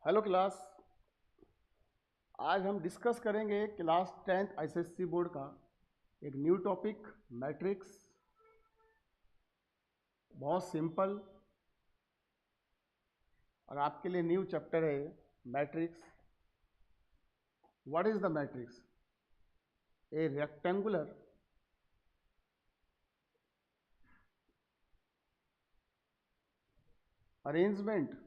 Hello class. आज हम discuss करेंगे क्लास 10th एसएससी बोर्ड का एक न्यू टॉपिक मैट्रिक्स। बहुत सिंपल और आपके लिए न्यू चैप्टर है matrix. What is the matrix? A rectangular arrangement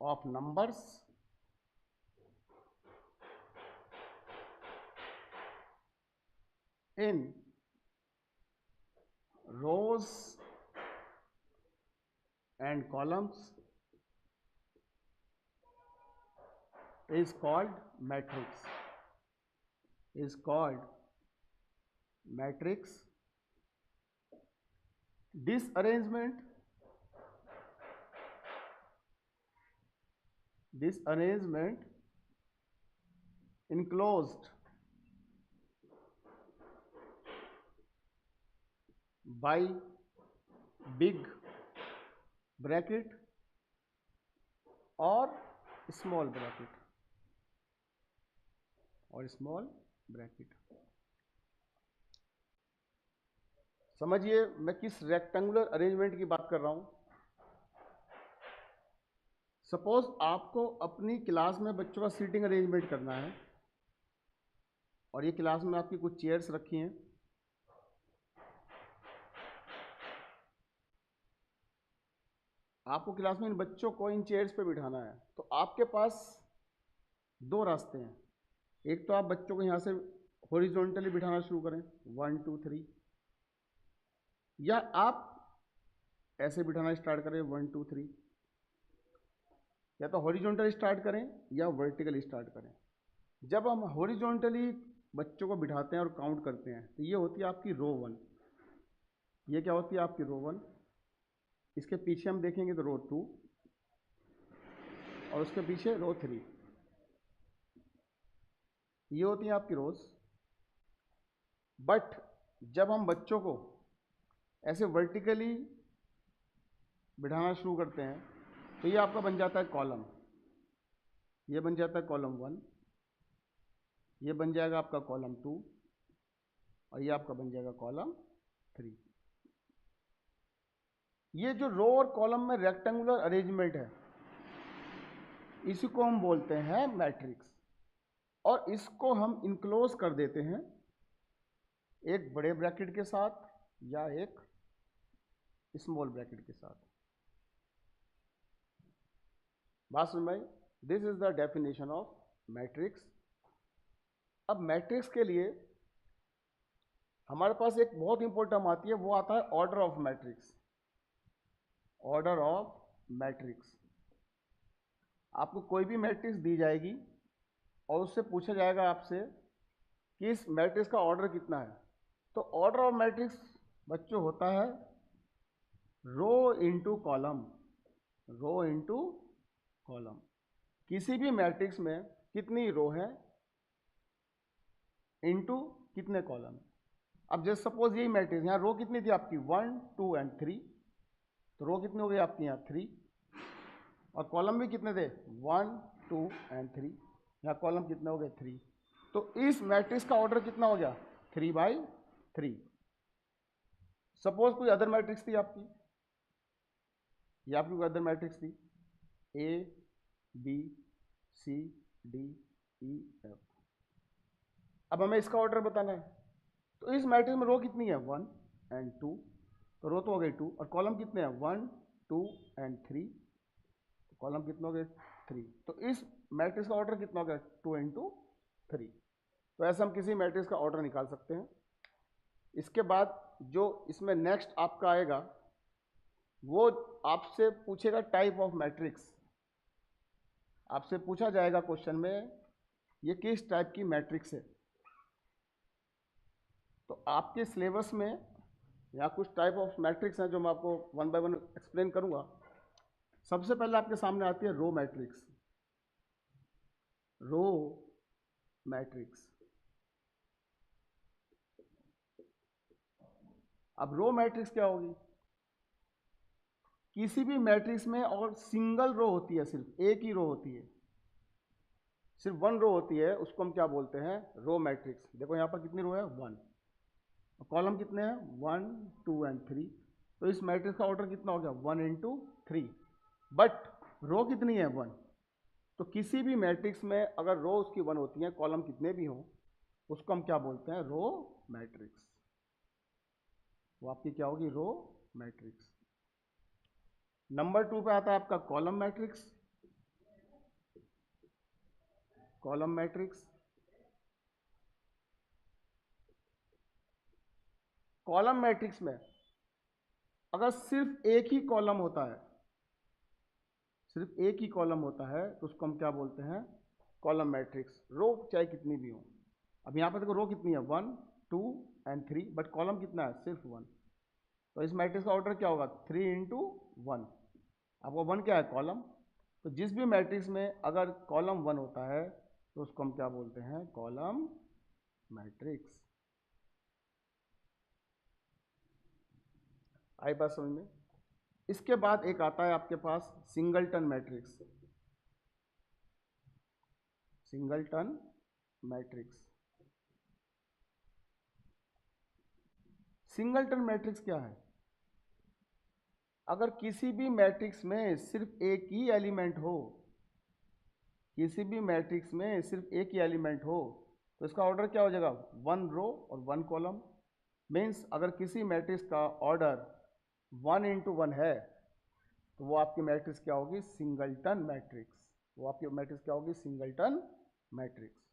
of numbers in rows and columns is called matrix. Is called matrix. This arrangement enclosed by big bracket और small bracket. समझिए मैं किस rectangular arrangement की बात कर रहा हूं। सपोज आपको अपनी क्लास में बच्चों का सीटिंग अरेंजमेंट करना है और ये क्लास में आपकी कुछ चेयर्स रखी हैं। आपको क्लास में इन बच्चों को इन चेयर्स पे बिठाना है, तो आपके पास दो रास्ते हैं। एक तो आप बच्चों को यहाँ से हॉरिजॉन्टली बिठाना शुरू करें 1 2 3, या आप ऐसे बिठाना स्टार्ट करें 1 2 3। या तो हॉरिजॉन्टल स्टार्ट करें या वर्टिकल स्टार्ट करें। जब हम हॉरिजॉन्टली बच्चों को बिठाते हैं और काउंट करते हैं तो ये होती है आपकी रो 1। ये क्या होती है आपकी रो 1। इसके पीछे हम देखेंगे तो रो 2 और उसके पीछे रो 3। ये होती है आपकी रोज। बट जब हम बच्चों को ऐसे वर्टिकली बिठाना शुरू करते हैं तो ये आपका बन जाता है कॉलम। ये बन जाता है कॉलम 1, ये बन जाएगा आपका कॉलम 2 और ये आपका बन जाएगा कॉलम 3। ये जो रो और कॉलम में रेक्टेंगुलर अरेंजमेंट है इसी को हम बोलते हैं मैट्रिक्स। और इसको हम इनक्लोज कर देते हैं एक बड़े ब्रैकेट के साथ या एक स्मॉल ब्रैकेट के साथ। बात समझ में? This is the definition of matrix. अब मैट्रिक्स के लिए हमारे पास एक बहुत इंपॉर्टेंट टर्म आती है, वो आता है order of matrix. Order of matrix. आपको कोई भी मैट्रिक्स दी जाएगी और उससे पूछा जाएगा आपसे कि इस मैट्रिक्स का ऑर्डर कितना है। तो ऑर्डर ऑफ मैट्रिक्स बच्चों होता है rho into column. Rho into column. किसी भी मैट्रिक्स में कितनी रो है इंटू कितने कॉलम। अब जैसे सपोज यही मैट्रिक्स, यहाँ रो कितनी थी आपकी 1 2 एंड 3, तो रो कितनी हो गई आपकी यहाँ 3, और कॉलम भी कितने थे 1 2 एंड 3। यहाँ कॉलम कितने हो गए 3। तो इस मैट्रिक्स का ऑर्डर कितना हो गया 3/3। सपोज कोई अदर मैट्रिक्स थी आपकी, ये आपकी कोई अदर मैट्रिक्स थी A B C D E F। अब हमें इसका ऑर्डर बताना है। तो इस मैट्रिक्स में रो कितनी है 1 एंड 2, तो रो तो हो गई 2, और कॉलम कितने हैं 1 2 एंड 3, तो कॉलम कितने हो गए 3। तो इस मैट्रिक्स का ऑर्डर कितना हो गया 2 इंटू 3। तो ऐसे हम किसी मैट्रिक्स का ऑर्डर निकाल सकते हैं। इसके बाद जो इसमें नेक्स्ट आपका आएगा वो आपसे पूछेगा टाइप ऑफ मैट्रिक्स। आपसे पूछा जाएगा क्वेश्चन में ये किस टाइप की मैट्रिक्स है। तो आपके सिलेबस में यहाँ कुछ टाइप ऑफ मैट्रिक्स हैं जो मैं आपको 1 बाय 1 एक्सप्लेन करूँगा। सबसे पहले आपके सामने आती है रो मैट्रिक्स। Row matrix. अब रो मैट्रिक्स क्या होगी? किसी भी मैट्रिक्स में अगर सिंगल रो होती है, सिर्फ एक ही रो होती है, सिर्फ वन रो होती है, उसको हम क्या बोलते हैं? Row matrix. देखो यहाँ पर कितनी रो है? 1। कॉलम कितने हैं? 1 2 एंड 3। तो इस मैट्रिक्स का ऑर्डर कितना हो गया? 1 इंटू 3। बट रो कितनी है? 1। तो किसी भी मैट्रिक्स में अगर रो उसकी 1 होती है, कॉलम कितने भी हों, उसको हम क्या बोलते हैं? Row matrix. वो आपकी क्या होगी? Row matrix. नंबर 2 पे आता है आपका column matrix. Column matrix, column matrix में अगर सिर्फ एक ही कॉलम होता है, सिर्फ एक ही कॉलम होता है, तो उसको हम क्या बोलते हैं? Column matrix. रो चाहे कितनी भी हो। अब यहाँ पे देखो रो कितनी है? 1 2 एंड 3, बट कॉलम कितना है? सिर्फ 1। तो इस मैट्रिक्स का ऑर्डर क्या होगा? 3 इंटू 1। अब वो 1 क्या है? कॉलम। तो जिस भी मैट्रिक्स में अगर कॉलम 1 होता है, तो उसको हम क्या बोलते हैं? Column matrix. आई बात समझ में? इसके बाद एक आता है आपके पास singleton matrix. Singleton matrix. Singleton matrix क्या है? अगर किसी भी मैट्रिक्स में सिर्फ एक ही एलिमेंट हो, किसी भी मैट्रिक्स में सिर्फ एक ही एलिमेंट हो, तो इसका ऑर्डर क्या हो जाएगा? 1 रो और 1 कॉलम। मीन्स अगर किसी मैट्रिक्स का ऑर्डर 1 इंटू 1 है, तो वो आपकी मैट्रिक्स क्या होगी? Singleton matrix. वो आपकी मैट्रिक्स क्या होगी? Singleton matrix.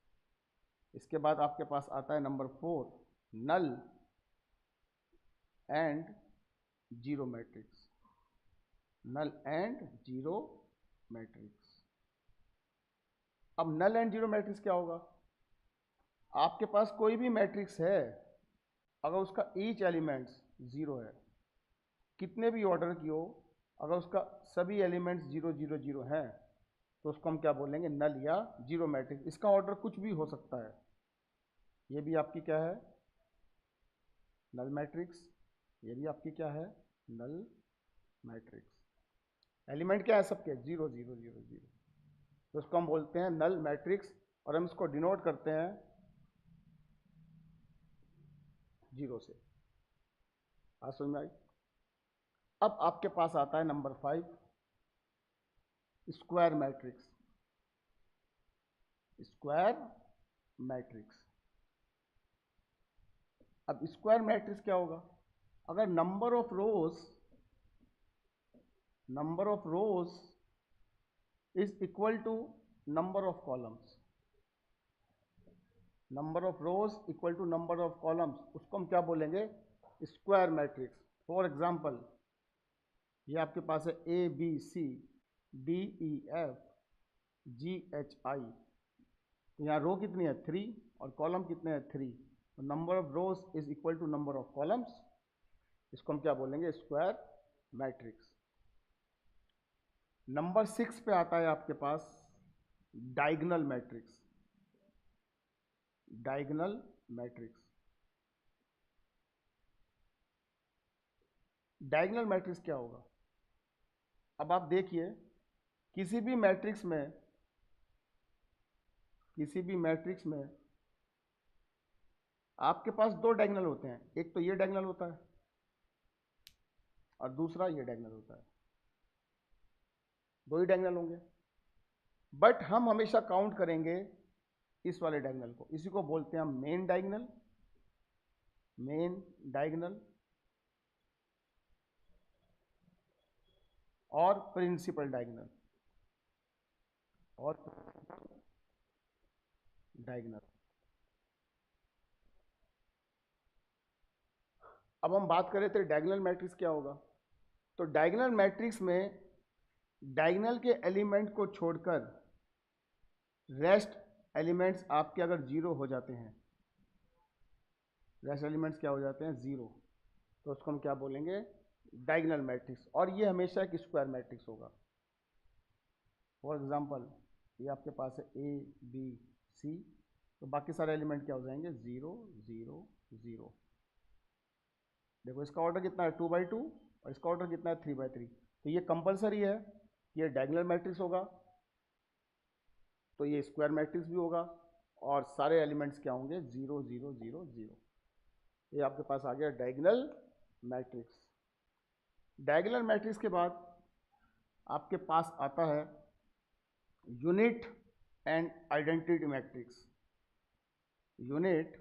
इसके बाद आपके पास आता है number 4, null and zero matrix. Null and zero matrix. अब नल एंड जीरो मैट्रिक्स क्या होगा? आपके पास कोई भी मैट्रिक्स है, अगर उसका ईच एलिमेंट्स जीरो है, कितने भी ऑर्डर की हो, अगर उसका सभी एलिमेंट्स 0 0 0 हैं, तो उसको हम क्या बोलेंगे? नल या जीरो मैट्रिक्स। इसका ऑर्डर कुछ भी हो सकता है। ये भी आपकी क्या है? Null matrix. ये भी आपकी क्या है? Null matrix. एलिमेंट क्या है सबके? 0 0 0 0। तो उसको हम बोलते हैं नल मैट्रिक्स, और हम इसको डिनोट करते हैं 0 से। आज समझ में आई? अब आपके पास आता है number 5, square matrix. Square matrix. अब स्क्वायर मैट्रिक्स क्या होगा? अगर number of rows is equal to number of columns, number of rows equal to number of columns, उसको हम क्या बोलेंगे? Square matrix. फॉर एग्जाम्पल, ये आपके पास है A B C D E F G H I. तो यहाँ रो कितनी है? 3, और कॉलम कितने हैं? 3। तो number of rows is equal to number of columns, इसको हम क्या बोलेंगे? Square matrix. नंबर 6 पे आता है आपके पास diagonal matrix. Diagonal matrix. Diagonal matrix क्या होगा? अब आप देखिए, किसी भी मैट्रिक्स में, किसी भी मैट्रिक्स में आपके पास दो डायगोनल होते हैं। एक तो ये डायगोनल होता है, और दूसरा ये डायगोनल होता है। दो ही डायगोनल होंगे, बट हम हमेशा काउंट करेंगे इस वाले डायगोनल को। इसी को बोलते हैं हम मेन डायगोनल। मेन डायगोनल और प्रिंसिपल डायगोनल, और डायगोनल। अब हम बात करें तो डायगोनल मैट्रिक्स क्या होगा? तो डायगोनल मैट्रिक्स में डायगोनल के एलिमेंट को छोड़कर रेस्ट एलिमेंट्स आपके अगर जीरो हो जाते हैं, रेस्ट एलिमेंट्स क्या हो जाते हैं? जीरो, तो उसको हम क्या बोलेंगे? Diagonal matrix. और ये हमेशा एक स्क्वायर मैट्रिक्स होगा। फॉर एग्जांपल, ये आपके पास है ए बी सी, तो बाकी सारे एलिमेंट क्या हो जाएंगे? 0 0 0। देखो इसका ऑर्डर कितना है? 2 by 2, और इसका ऑर्डर कितना है? 3 by 3। तो ये कंपलसरी है कि ये डायगोनल मैट्रिक्स होगा, तो ये स्क्वायर मैट्रिक्स भी होगा, और सारे एलिमेंट्स क्या होंगे, 0 0 0 0। ये आपके पास आ गया डायगोनल मैट्रिक्स। डायगोनल मैट्रिक्स के बाद आपके पास आता है unit and identity matrix. Unit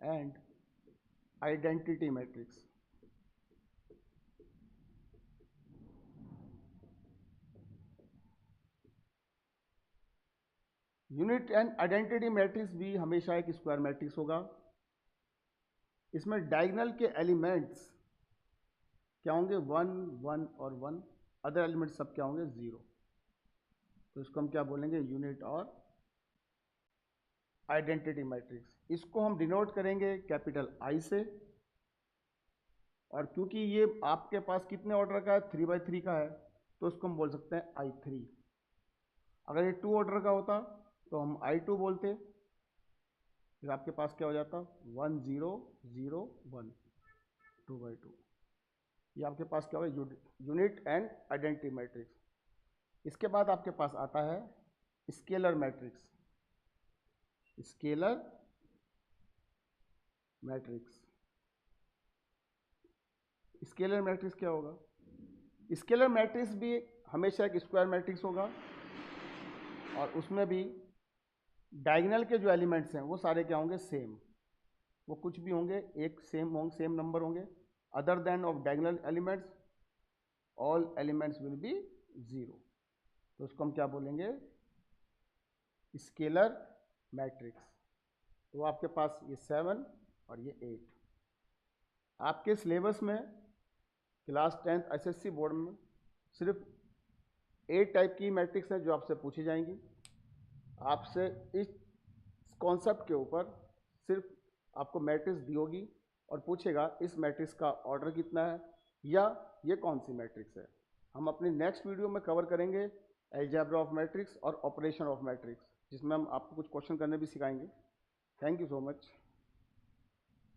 and identity matrix. Unit and identity matrix भी हमेशा एक स्क्वायर मैट्रिक्स होगा। इसमें डायगोनल के एलिमेंट्स क्या होंगे, 1 1 और 1, अदर एलिमेंट्स सब क्या होंगे, 0। तो इसको हम क्या बोलेंगे, यूनिट और आइडेंटिटी मैट्रिक्स। इसको हम डिनोट करेंगे कैपिटल आई से, और क्योंकि ये आपके पास कितने ऑर्डर का है, 3/3 का है, तो इसको हम बोल सकते हैं I3। अगर ये 2 ऑर्डर का होता तो हम I2 बोलते, फिर आपके पास क्या हो जाता, 1 0 0 1, 2/2। ये आपके पास क्या होगा, यूनिट एंड आइडेंटिटी मैट्रिक्स। इसके बाद आपके पास आता है scalar matrix. Scalar matrix. Scalar matrix क्या होगा, स्केलर मैट्रिक्स भी हमेशा एक स्क्वायर मैट्रिक्स होगा, और उसमें भी डायगोनल के जो एलिमेंट्स हैं वो सारे क्या होंगे, सेम। वो कुछ भी होंगे, एक सेम नंबर होंगे। Other than of diagonal elements all elements will be 0। तो उसको हम क्या बोलेंगे, स्केलर मैट्रिक्स। तो आपके पास ये 7 और ये 8। आपके सिलेबस में क्लास 10th एसएससी बोर्ड में सिर्फ 8 टाइप की मैट्रिक्स हैं जो आपसे पूछी जाएंगी। आपसे इस कॉन्सेप्ट के ऊपर सिर्फ आपको मैट्रिक्स दी होगी और पूछेगा इस मैट्रिक्स का ऑर्डर कितना है या ये कौन सी मैट्रिक्स है। हम अपनी नेक्स्ट वीडियो में कवर करेंगे अलजेब्रा ऑफ मैट्रिक्स और ऑपरेशन ऑफ मैट्रिक्स, जिसमें हम आपको कुछ क्वेश्चन करने भी सिखाएंगे। Thank you so much.